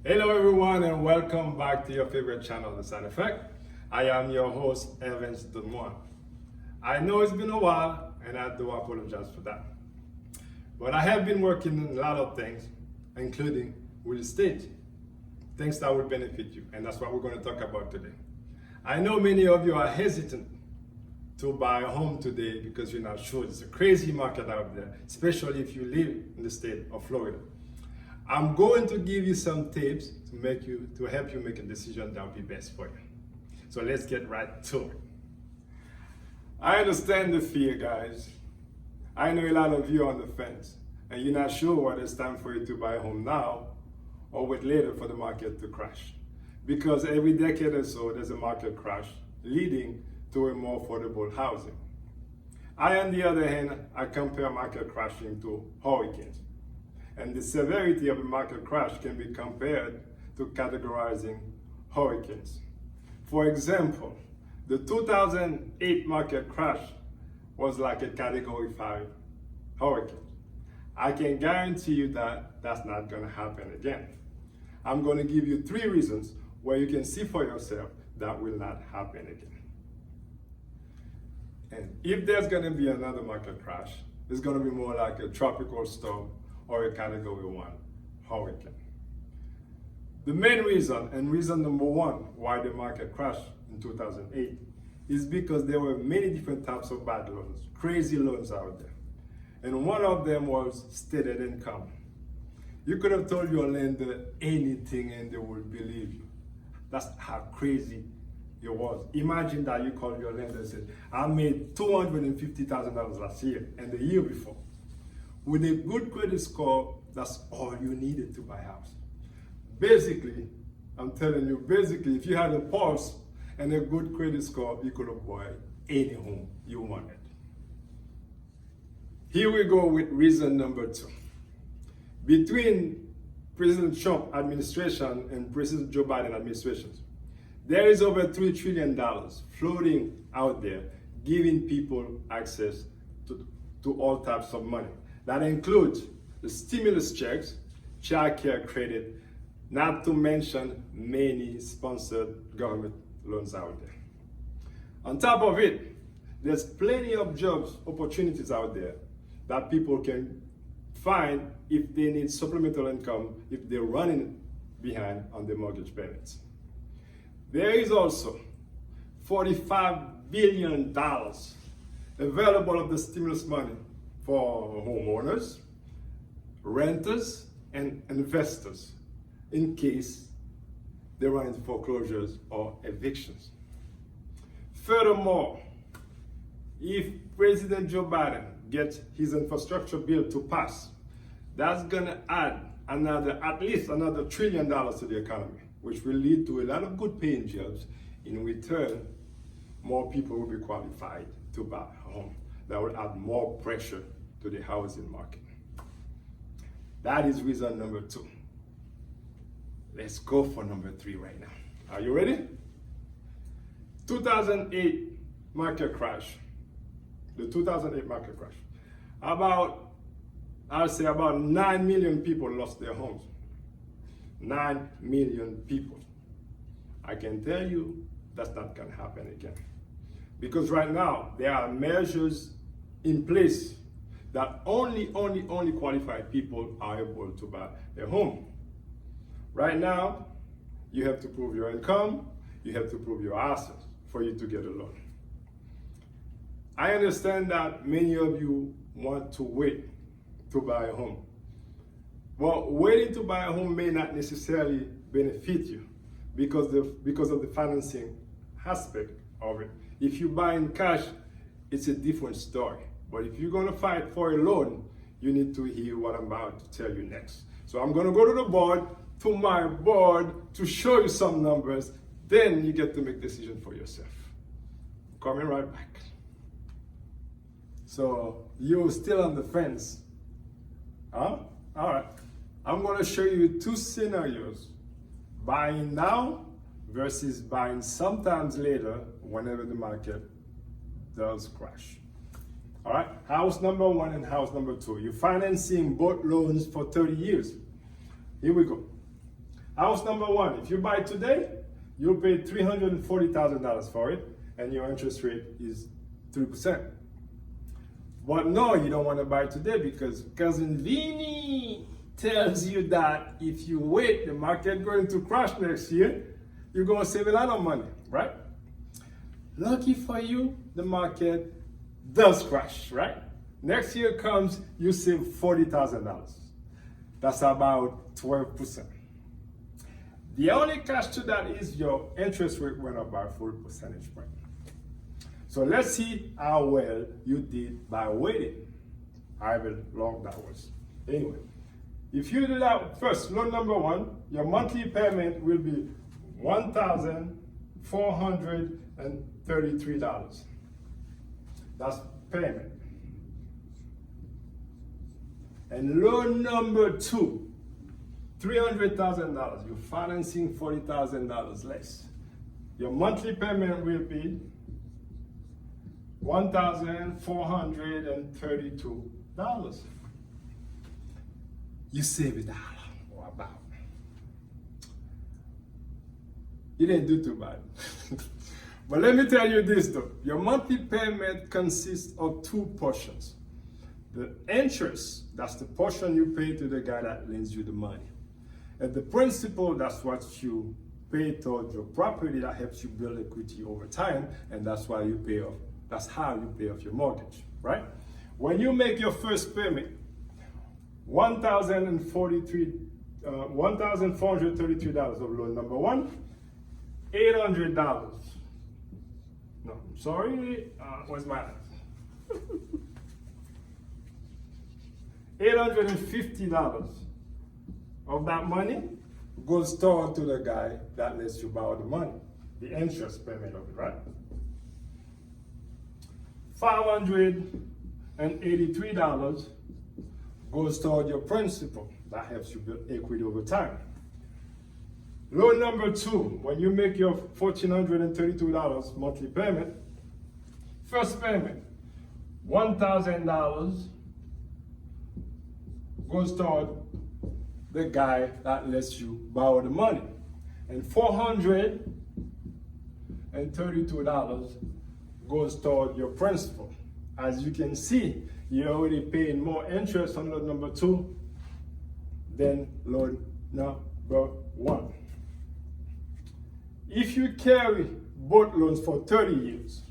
Hello everyone and welcome back to your favorite channel, The Side Effect. I am your host, Evans Domond. I know it's been a while and I do apologize for that. But I have been working on a lot of things, including real estate, things that will benefit you, and that's what we're going to talk about today. I know many of you are hesitant to buy a home today because you're not sure. It's a crazy market out there, especially if you live in the state of Florida. I'm going to give you some tips to help you make a decision that will be best for you. So let's get right to it. I understand the fear, guys. I know a lot of you are on the fence and you're not sure whether it's time for you to buy a home now or wait later for the market to crash. Because every decade or so, there's a market crash leading to a more affordable housing. On the other hand, I compare market crashing to hurricanes. And the severity of a market crash can be compared to categorizing hurricanes. For example, the 2008 market crash was like a Category 5 hurricane. I can guarantee you that that's not going to happen again. I'm going to give you 3 reasons where you can see for yourself that will not happen again. And if there's going to be another market crash, it's going to be more like a tropical storm or a Category 1 hurricane. The main reason, and reason number 1 why the market crashed in 2008, is because there were many different types of bad loans, crazy loans out there. And one of them was stated income. You could have told your lender anything and they would believe you. That's how crazy it was. Imagine that you called your lender and said, I made $250,000 last year and the year before. With a good credit score, that's all you needed to buy a house. Basically, I'm telling you, if you had a pulse and a good credit score, you could have bought any home you wanted. Here we go with reason number 2. Between President Trump administration and President Joe Biden administrations, there is over $3 trillion floating out there, giving people access to all types of money. That includes the stimulus checks, child care credit, not to mention many sponsored government loans out there. On top of it, there's plenty of jobs opportunities out there that people can find if they need supplemental income, if they're running behind on their mortgage payments. There is also $45 billion available of the stimulus money for homeowners, renters, and investors in case they run into foreclosures or evictions. Furthermore, if President Joe Biden gets his infrastructure bill to pass, that's gonna add at least another $1 trillion to the economy, which will lead to a lot of good paying jobs. In return, more people will be qualified to buy a home. That will add more pressure to the housing market. That is reason number 2. Let's go for number 3 right now. Are you ready? 2008 market crash. The 2008 market crash. I'll say about 9 million people lost their homes. 9 million people. I can tell you that's not going to happen again. Because right now, there are measures in place that only qualified people are able to buy a home. Right now, you have to prove your income, you have to prove your assets for you to get a loan. I understand that many of you want to wait to buy a home. Well, waiting to buy a home may not necessarily benefit you because of the financing aspect of it. If you buy in cash, it's a different story. But if you're gonna fight for a loan, you need to hear what I'm about to tell you next. So I'm gonna go to my board to show you some numbers, then you get to make decision for yourself. Coming right back. So you're still on the fence, huh? All right, I'm gonna show you 2 scenarios. Buying now versus buying sometimes later whenever the market does crash. All right, house number 1 and house number 2. You're financing both loans for 30 years. Here we go. House number one, if you buy today, you'll pay $340,000 for it, and your interest rate is 3%. But no, you don't want to buy today because Cousin Vinny tells you that if you wait, the market going to crash next year, you're going to save a lot of money, right? Lucky for you, the market does crash, right? Next year comes, you save $40,000. That's about 12%. The only catch to that is your interest rate went up by 4 percentage points. So let's see how well you did by waiting, however long that was. Anyway, if you do that first, loan number one, your monthly payment will be $1,433. That's payment. And loan number two, $300,000. You're financing $40,000 less. Your monthly payment will be $1,432. You save $1 or about. You didn't do too bad. But let me tell you this though. Your monthly payment consists of two portions. The interest, that's the portion you pay to the guy that lends you the money. And the principal, that's what you pay towards your property that helps you build equity over time, and that's why you pay off. That's how you pay off your mortgage, right? When you make your first payment, $1,433 of loan number one, $800. No, I'm sorry, where's my $850 of that money goes toward to the guy that lets you borrow the money, the interest payment of it, right? $583 goes toward your principal that helps you build equity over time. Loan number two, when you make your $1,432 monthly payment, first payment, $1,000 goes toward the guy that lets you borrow the money. And $432 goes toward your principal. As you can see, you're already paying more interest on loan number two than loan number one. If you carry both loans for 30 years,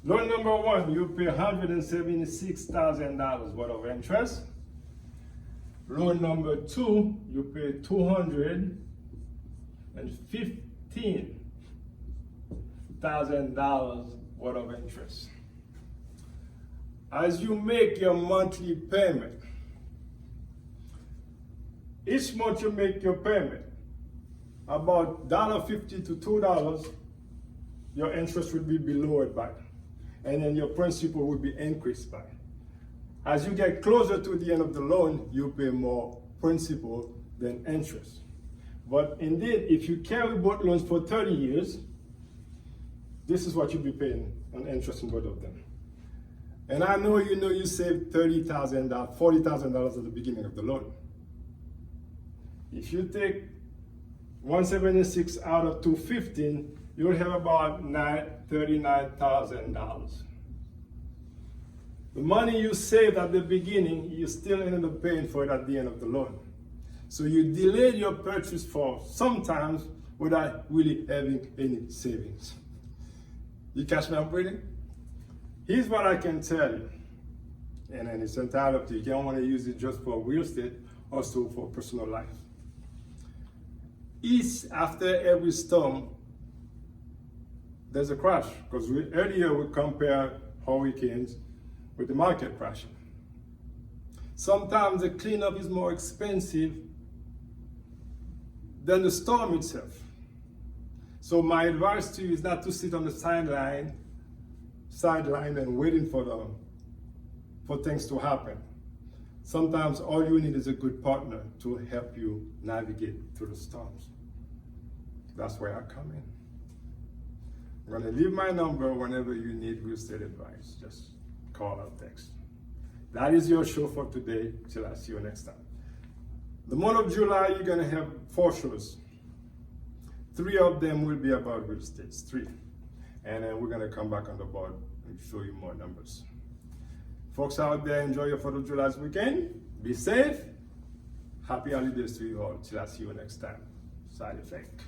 loan number one, you pay $176,000 worth of interest. Loan number two, you pay $215,000 worth of interest. As you make your monthly payment, each month you make your payment, about $1.50 to $2, your interest will be lowered by. And then your principal will be increased by. As you get closer to the end of the loan, you pay more principal than interest. But indeed, if you carry both loans for 30 years, this is what you'll be paying on interest in both of them. And I know you saved $30,000, $40,000 at the beginning of the loan. If you take 176 out of 215, you'll have about $39,000. The money you saved at the beginning, you still ended up paying for it at the end of the loan. So you delayed your purchase for sometimes without really having any savings. You catch me, I'm breathing? Here's what I can tell you, and then it's entirely up to you. You don't want to use it just for real estate, also for personal life. After every storm, there's a crash, because earlier we compared hurricanes with the market crashing. Sometimes the cleanup is more expensive than the storm itself. So my advice to you is not to sit on the sideline and waiting for things to happen. Sometimes all you need is a good partner to help you navigate through the storms. That's where I come in. I'm going to leave my number whenever you need real estate advice. Just call or text. That is your show for today. Till I see you next time. The month of July, you're gonna have 4 shows. 3 of them will be about real estate, 3. And then we're gonna come back on the board and show you more numbers. Folks out there, enjoy your 4th of July weekend. Be safe. Happy holidays to you all. Till I see you next time. Side effect.